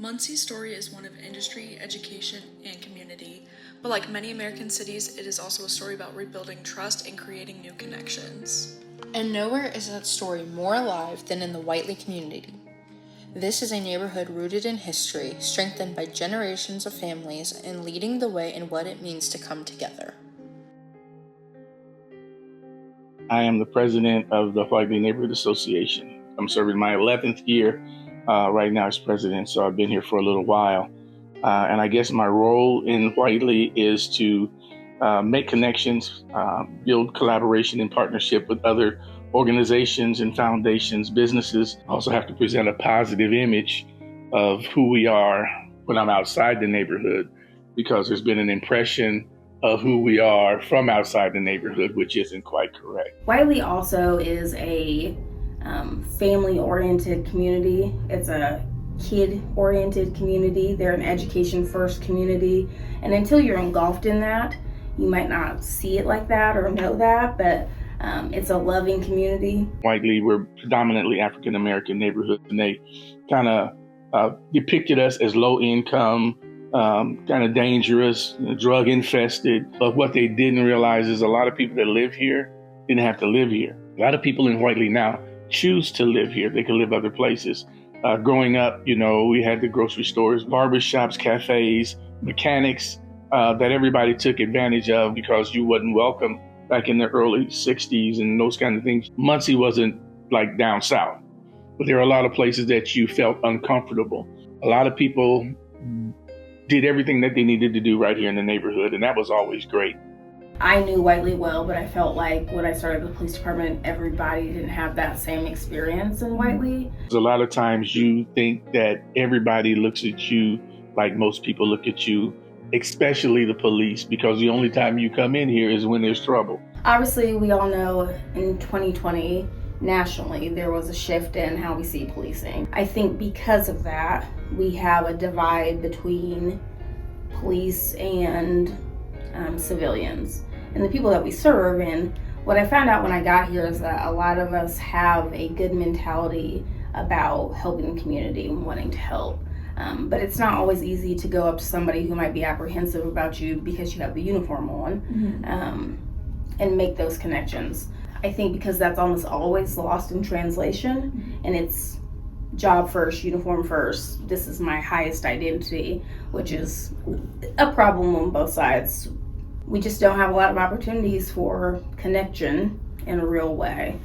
Muncie's story is one of industry, education, and community, but like many American cities, it is also a story about rebuilding trust and creating new connections. And nowhere is that story more alive than in the Whiteley community. This is a neighborhood rooted in history, strengthened by generations of families, and leading the way in what it means to come together. I am the president of the Whiteley Neighborhood Association. I'm serving my 11th year right now as president, so I've been here for a little while. And I guess my role in Whiteley is to make connections, build collaboration and partnership with other organizations and foundations, businesses. I also have to present a positive image of who we are when I'm outside the neighborhood, because there's been an impression of who we are from outside the neighborhood, which isn't quite correct. Whiteley also is a family-oriented community. It's a kid-oriented community. They're an education-first community. And until you're engulfed in that, you might not see it like that or know that, but it's a loving community. Whiteley, we're predominantly African-American neighborhood, and they kind of depicted us as low income, kind of dangerous, drug infested. But what they didn't realize is a lot of people that live here didn't have to live here. A lot of people in Whiteley now choose to live here. They can live other places. Growing up, we had the grocery stores, barbershops, cafes, mechanics that everybody took advantage of because you wasn't welcome back in the early 60s and those kind of things. Muncie wasn't like down south, but there were a lot of places that you felt uncomfortable. A lot of people did everything that they needed to do right here in the neighborhood, and that was always great. I knew Whiteley well, but I felt like when I started the police department, everybody didn't have that same experience in Whiteley. A lot of times you think that everybody looks at you like most people look at you, especially the police, because the only time you come in here is when there's trouble. Obviously, we all know in 2020, nationally, there was a shift in how we see policing. I think because of that, we have a divide between police and civilians and the people that we serve. And what I found out when I got here is that a lot of us have a good mentality about helping the community and wanting to help. But it's not always easy to go up to somebody who might be apprehensive about you because you have the uniform on, and make those connections. I think because that's almost always lost in translation, and it's job first, uniform first. This is my highest identity, which is a problem on both sides. We just don't have a lot of opportunities for connection in a real way.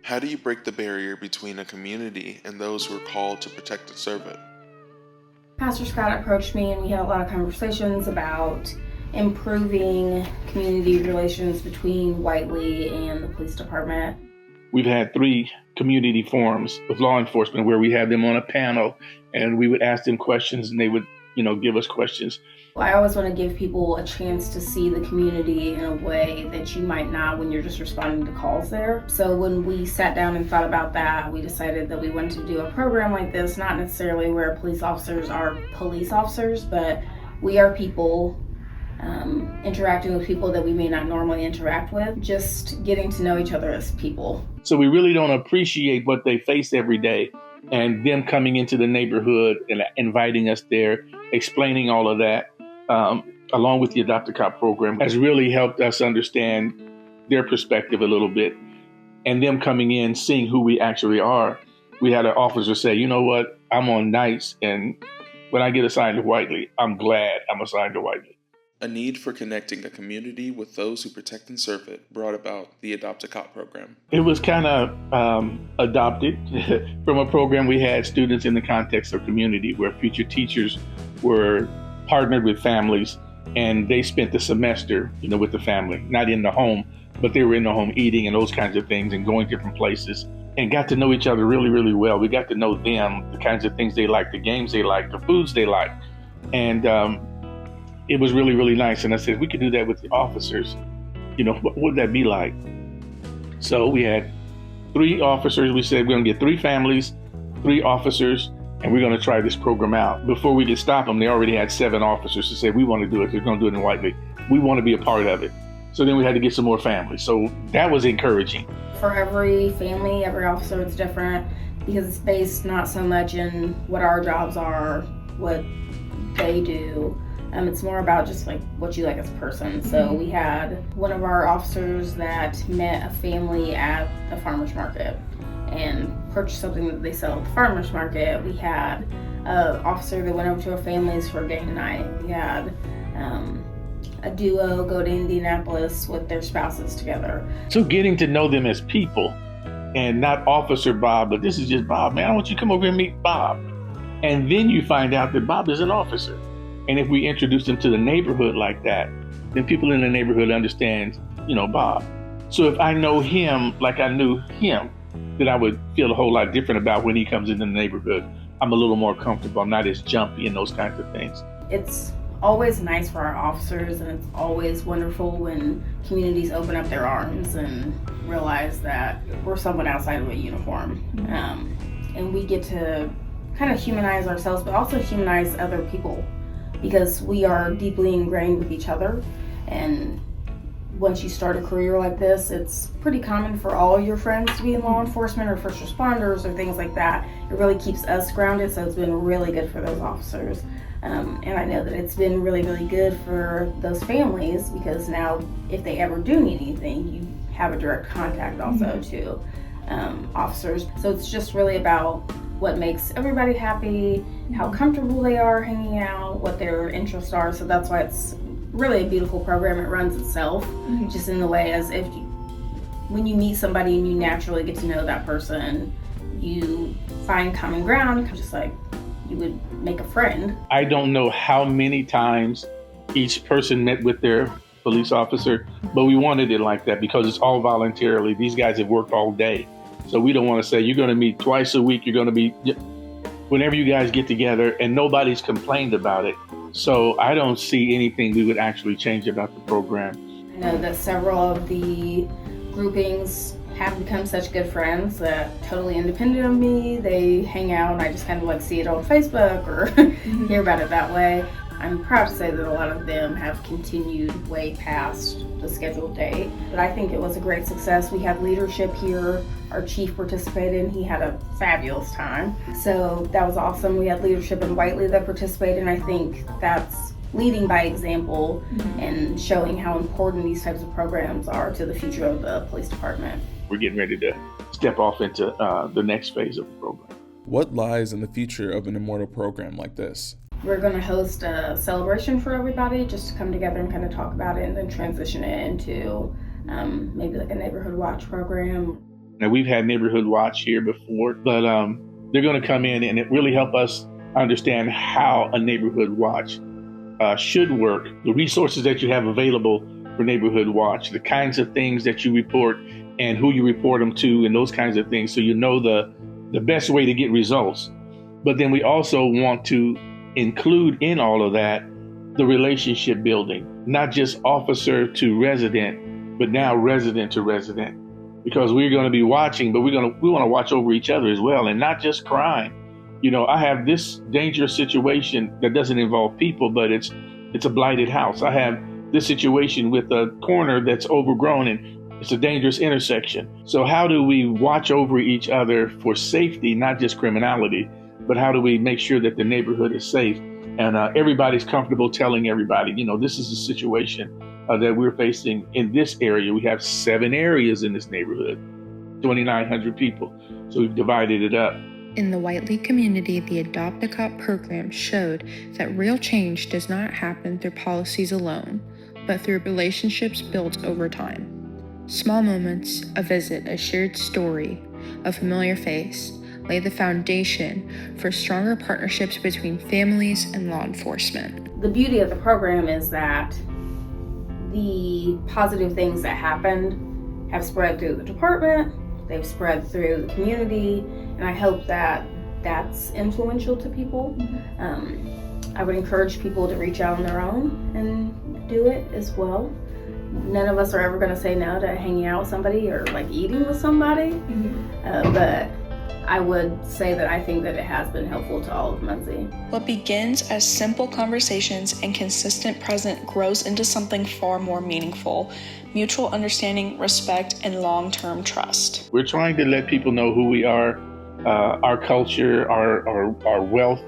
How do you break the barrier between a community and those who are called to protect and serve it? Pastor Scott approached me and we had a lot of conversations about improving community relations between Whiteley and the police department. We've had 3 community forums with law enforcement where we had them on a panel and we would ask them questions and they would, give us questions. I always want to give people a chance to see the community in a way that you might not when you're just responding to calls there. So when we sat down and thought about that, we decided that we wanted to do a program like this, not necessarily where police officers are police officers, but we are people interacting with people that we may not normally interact with, just getting to know each other as people. So we really don't appreciate what they face every day, and them coming into the neighborhood and inviting us there, explaining all of that, along with the Adopt a Cop program, has really helped us understand their perspective a little bit. And them coming in, seeing who we actually are. We had an officer say, you know what, I'm on nights, and when I get assigned to Whiteley, I'm glad I'm assigned to Whiteley. A need for connecting a community with those who protect and serve it brought about the Adopt a Cop program. It was kind of adopted from a program we had students in the context of community where future teachers were partnered with families and they spent the semester, with the family, not in the home, but they were in the home eating and those kinds of things and going different places and got to know each other really, really well. We got to know them, the kinds of things they like, the games they like, the foods they like. And it was really, really nice. And I said, we could do that with the officers. What would that be like? So we had 3 officers. We said, we're going to get 3 families, 3 officers, and we're going to try this program out. Before we could stop them, they already had 7 officers to say, we want to do it. They're going to do it in Whiteley. We want to be a part of it. So then we had to get some more families. So that was encouraging. For every family, every officer, it's different. because it's based not so much in what our jobs are, what they do. It's more about just like what you like as a person. So we had one of our officers that met a family at the farmer's market and purchased something that they sell at the farmer's market. We had an officer that went over to a family's for a game night. We had a duo go to Indianapolis with their spouses together. So getting to know them as people and not Officer Bob, but this is just Bob, man, I want you to come over here and meet Bob. And then you find out that Bob is an officer. And if we introduce them to the neighborhood like that, then people in the neighborhood understand, Bob. So if I know him like I knew him, then I would feel a whole lot different about when he comes into the neighborhood. I'm a little more comfortable. I'm not as jumpy and those kinds of things. It's always nice for our officers, and it's always wonderful when communities open up their arms and realize that we're someone outside of a uniform. And we get to kind of humanize ourselves, but also humanize other people, because we are deeply ingrained with each other. And once you start a career like this, it's pretty common for all your friends to be in law enforcement or first responders or things like that. It really keeps us grounded, so it's been really good for those officers. And I know that it's been really, really good for those families, because now if they ever do need anything, you have a direct contact also to officers. So it's just really about what makes everybody happy, how comfortable they are hanging out, what their interests are. So that's why it's really a beautiful program. It runs itself, just in the way as if when you meet somebody and you naturally get to know that person, you find common ground, just like you would make a friend. I don't know how many times each person met with their police officer, but we wanted it like that because it's all voluntarily. These guys have worked all day. So we don't want to say you're going to meet twice a week, you're going to be whenever you guys get together, and nobody's complained about it. So I don't see anything we would actually change about the program. I know that several of the groupings have become such good friends that totally independent of me, they hang out and I just kind of like see it on Facebook or hear about it that way. I'm proud to say that a lot of them have continued way past the scheduled date. But I think it was a great success. We had leadership here. Our chief participated and he had a fabulous time. So that was awesome. We had leadership in Whiteley that participated, and I think that's leading by example and showing how important these types of programs are to the future of the police department. We're getting ready to step off into the next phase of the program. What lies in the future of an Immortal program like this? We're going to host a celebration for everybody just to come together and kind of talk about it and then transition it into maybe like a neighborhood watch program. Now, we've had neighborhood watch here before, but they're going to come in and it really help us understand how a neighborhood watch should work, the resources that you have available for neighborhood watch, the kinds of things that you report and who you report them to and those kinds of things, so you know the best way to get results. But then we also want to include in all of that the relationship building, not just officer to resident, but now resident to resident, because we're going to be watching, but we want to watch over each other as well, and not just crime. I have this dangerous situation that doesn't involve people, but it's a blighted house. I have this situation with a corner that's overgrown and it's a dangerous intersection. So how do we watch over each other for safety, not just criminality, but how do we make sure that the neighborhood is safe and everybody's comfortable telling everybody, this is a situation that we're facing in this area. We have 7 areas in this neighborhood, 2,900 people. So we've divided it up. In the Whiteley community, the Adopt a Cop program showed that real change does not happen through policies alone, but through relationships built over time. Small moments, a visit, a shared story, a familiar face, lay the foundation for stronger partnerships between families and law enforcement. The beauty of the program is that the positive things that happened have spread through the department, they've spread through the community, and I hope that that's influential to people. I would encourage people to reach out on their own and do it as well. None of us are ever going to say no to hanging out with somebody or like eating with somebody, but I would say that I think that it has been helpful to all of Muncie. What begins as simple conversations and consistent presence grows into something far more meaningful: mutual understanding, respect, and long-term trust. We're trying to let people know who we are our culture, our wealth,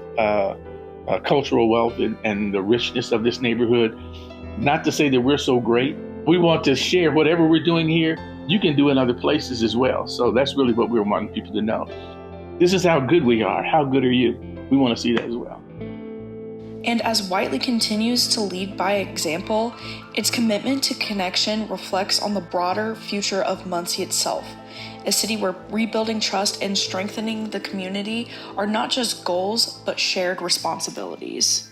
cultural wealth, and the richness of this neighborhood. Not to say that we're so great. We want to share whatever we're doing here, you can do in other places as well. So that's really what we're wanting people to know. This is how good we are. How good are you? We want to see that as well. And as Whiteley continues to lead by example, its commitment to connection reflects on the broader future of Muncie itself, a city where rebuilding trust and strengthening the community are not just goals, but shared responsibilities.